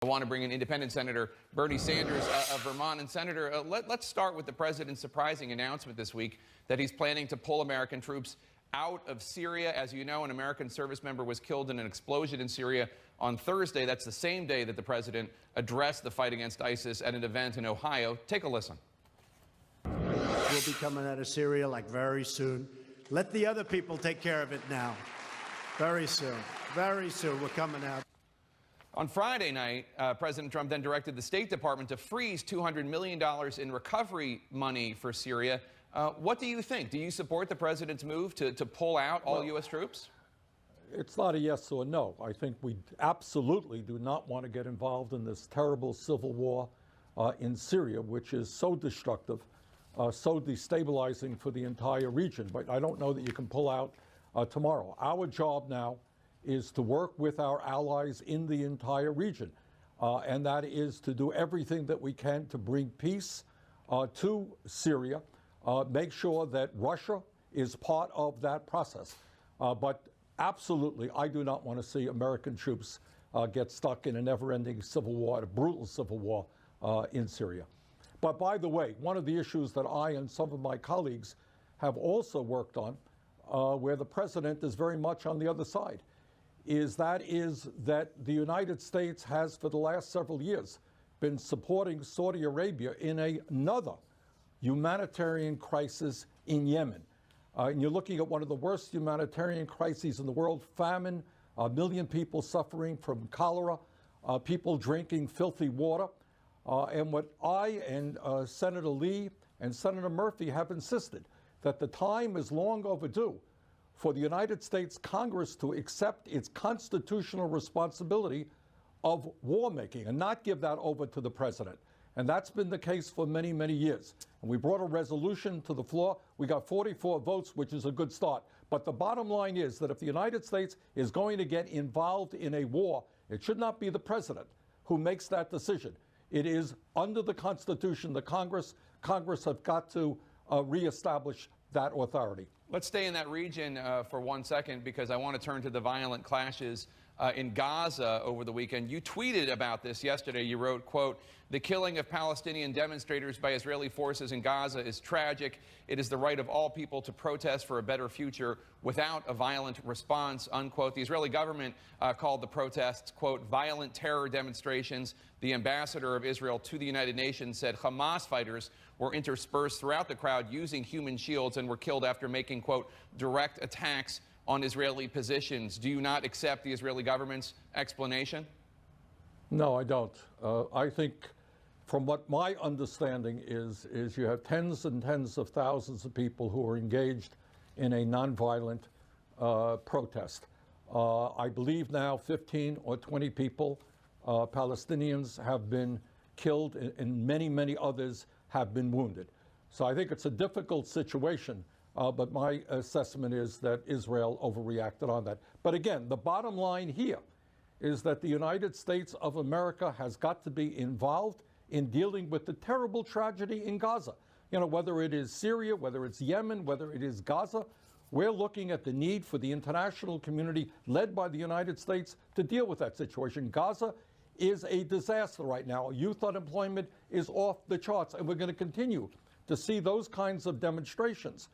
I want to bring in independent Senator Bernie Sanders of Vermont. And Senator, let's start with the president's surprising announcement this week that he's planning to pull American troops out of Syria. As you know, an American service member was killed in an explosion in Syria on Thursday. That's the same day that the president addressed the fight against ISIS at an event in Ohio. Take a listen. We'll be coming out of Syria like very soon. Let the other people take care of it now. Very soon. Very soon we're coming out. On Friday night, President Trump then directed the State Department to freeze $200 million in recovery money for Syria. What do you think? Do you support the president's move to pull out all U.S. troops? It's not a yes or no. I think we absolutely do not want to get involved in this terrible civil war in Syria, which is so destructive, so destabilizing for the entire region. But I don't know that you can pull out tomorrow. Our job now is to work with our allies in the entire region, and that is to do everything that we can to bring peace to Syria, make sure that Russia is part of that process. But absolutely, I do not want to see American troops get stuck in a never-ending civil war, a brutal civil war in Syria. But by the way, one of the issues that I and some of my colleagues have also worked on, where the president is very much on the other side, is that the United States has, for the last several years, been supporting Saudi Arabia in another humanitarian crisis in Yemen. And you're looking at one of the worst humanitarian crises in the world, famine, 1 million people suffering from cholera, people drinking filthy water. And what I and Senator Lee and Senator Murphy have insisted, that the time is long overdue for the United States Congress to accept its constitutional responsibility of war making and not give that over to the president. And that's been the case for many, many years. And we brought a resolution to the floor. We got 44 votes, which is a good start. But the bottom line is that if the United States is going to get involved in a war, it should not be the president who makes that decision. It is under the Constitution, the Congress have got to reestablish that authority. Let's stay in that region for 1 second, because I want to turn to the violent clashes in Gaza over the weekend. You tweeted about this yesterday. You wrote, quote, "The killing of Palestinian demonstrators by Israeli forces in Gaza is tragic. It is the right of all people to protest for a better future without a violent response," unquote. The Israeli government called the protests, quote, "violent terror demonstrations." The ambassador of Israel to the United Nations said Hamas fighters were interspersed throughout the crowd using human shields and were killed after making, quote, "direct attacks on Israeli positions." Do you not accept the Israeli government's explanation? No, I don't. I think from what my understanding is you have tens and tens of thousands of people who are engaged in a nonviolent protest. I believe now 15 or 20 people, Palestinians, have been killed, and many, many others have been wounded. So I think it's a difficult situation. But my assessment is that Israel overreacted on that. But again, the bottom line here is that the United States of America has got to be involved in dealing with the terrible tragedy in Gaza. You know, whether it is Syria, whether it's Yemen, whether it is Gaza, we're looking at the need for the international community, led by the United States, to deal with that situation. Gaza is a disaster right now. Youth unemployment is off the charts, and we're going to continue to see those kinds of demonstrations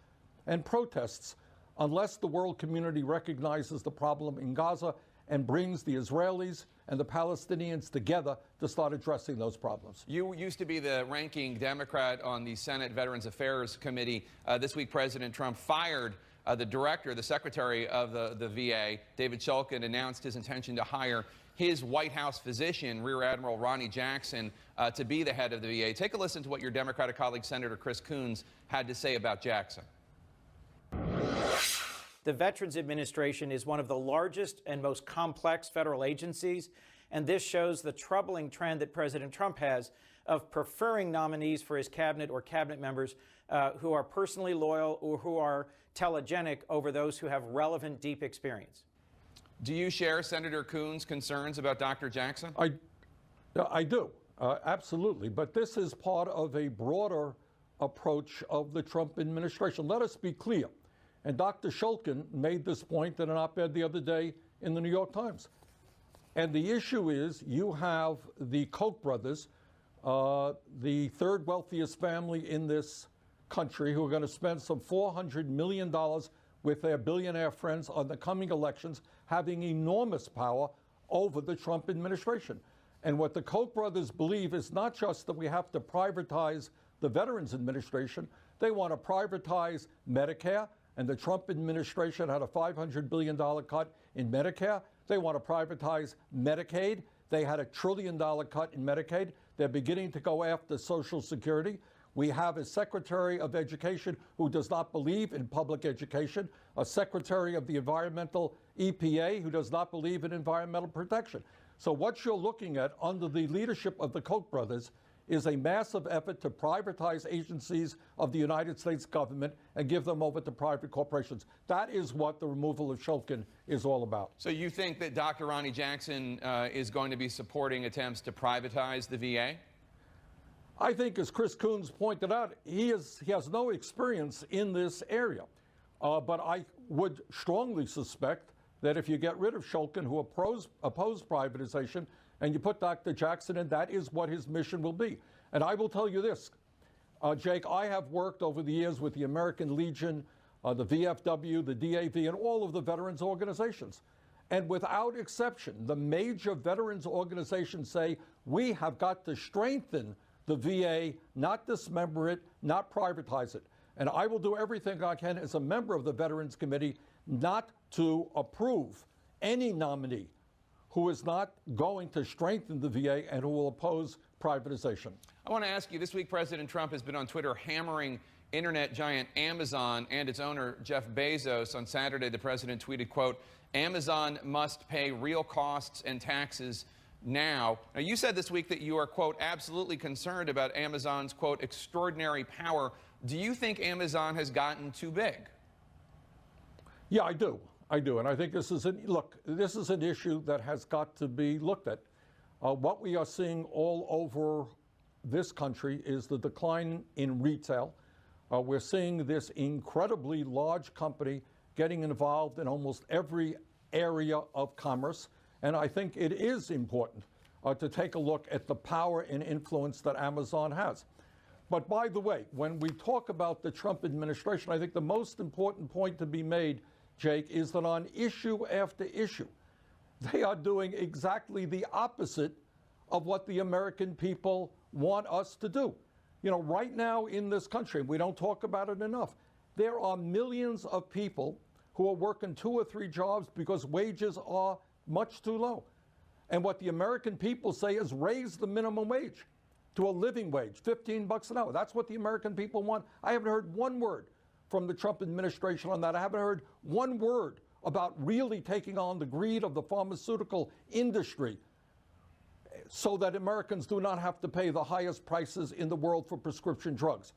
and protests unless the world community recognizes the problem in Gaza and brings the Israelis and the Palestinians together to start addressing those problems. You used to be the ranking Democrat on the Senate Veterans Affairs Committee. This week, President Trump fired the director, the secretary of the VA, David Shulkin, announced his intention to hire his White House physician, Rear Admiral Ronnie Jackson, to be the head of the VA. Take a listen to what your Democratic colleague, Senator Chris Coons, had to say about Jackson. The Veterans Administration is one of the largest and most complex federal agencies, and this shows the troubling trend that President Trump has of preferring nominees for his cabinet or cabinet members who are personally loyal or who are telegenic over those who have relevant, deep experience. Do you share Senator Coons' concerns about Dr. Jackson? I do, absolutely. But this is part of a broader approach of the Trump administration. Let us be clear. And Dr. Shulkin made this point in an op-ed the other day in the New York Times. And the issue is you have the Koch brothers, the third wealthiest family in this country, who are going to spend some $400 million with their billionaire friends on the coming elections, having enormous power over the Trump administration. And what the Koch brothers believe is not just that we have to privatize the Veterans Administration, they want to privatize Medicare, and the Trump administration had a $500 billion cut in Medicare. They want to privatize Medicaid. They had a $1 trillion cut in Medicaid. They're beginning to go after Social Security. We have a Secretary of Education who does not believe in public education, a Secretary of the Environmental EPA who does not believe in environmental protection. So what you're looking at under the leadership of the Koch brothers is a massive effort to privatize agencies of the United States government and give them over to private corporations. That is what the removal of Shulkin is all about. So you think that Dr. Ronny Jackson is going to be supporting attempts to privatize the VA? I think, as Chris Coons pointed out, he has no experience in this area. But I would strongly suspect that if you get rid of Shulkin, who opposed privatization, and you put Dr. Jackson in, that is what his mission will be. And I will tell you this, Jake, I have worked over the years with the American Legion, the VFW, the DAV, and all of the veterans organizations. And without exception, the major veterans organizations say we have got to strengthen the VA, not dismember it, not privatize it. And I will do everything I can as a member of the Veterans Committee not to approve any nominee who is not going to strengthen the VA and who will oppose privatization. I want to ask you, this week President Trump has been on Twitter hammering internet giant Amazon and its owner Jeff Bezos. On Saturday, the president tweeted, quote, "Amazon must pay real costs and taxes now." Now, you said this week that you are, quote, absolutely concerned about Amazon's, quote, extraordinary power. Do you think Amazon has gotten too big? Yeah, I do. And I think this is an issue that has got to be looked at. What we are seeing all over this country is the decline in retail. We're seeing this incredibly large company getting involved in almost every area of commerce. And I think it is important to take a look at the power and influence that Amazon has. But by the way, when we talk about the Trump administration, I think the most important point to be made, Jake, is that on issue after issue, they are doing exactly the opposite of what the American people want us to do. You know, right now in this country, we don't talk about it enough, there are millions of people who are working 2 or 3 jobs because wages are much too low. And what the American people say is raise the minimum wage to a living wage, $15 an hour. That's what the American people want. I haven't heard one word from the Trump administration on that. I haven't heard one word about really taking on the greed of the pharmaceutical industry so that Americans do not have to pay the highest prices in the world for prescription drugs.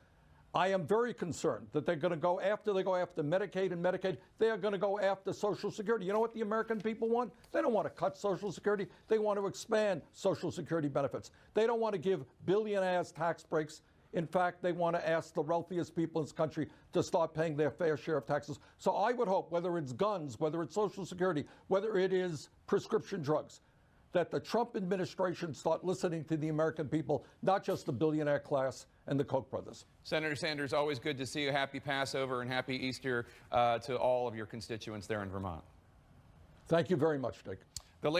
I am very concerned that they're going to go after Medicaid and Medicaid, they are going to go after Social Security. You know what the American people want? They don't want to cut Social Security. They want to expand Social Security benefits. They don't want to give billionaires tax breaks. In fact, they want to ask the wealthiest people in this country to start paying their fair share of taxes. So I would hope, whether it's guns, whether it's Social Security, whether it is prescription drugs, that the Trump administration start listening to the American people, not just the billionaire class and the Koch brothers. Senator Sanders, always good to see you. Happy Passover and happy Easter to all of your constituents there in Vermont. Thank you very much, Dick.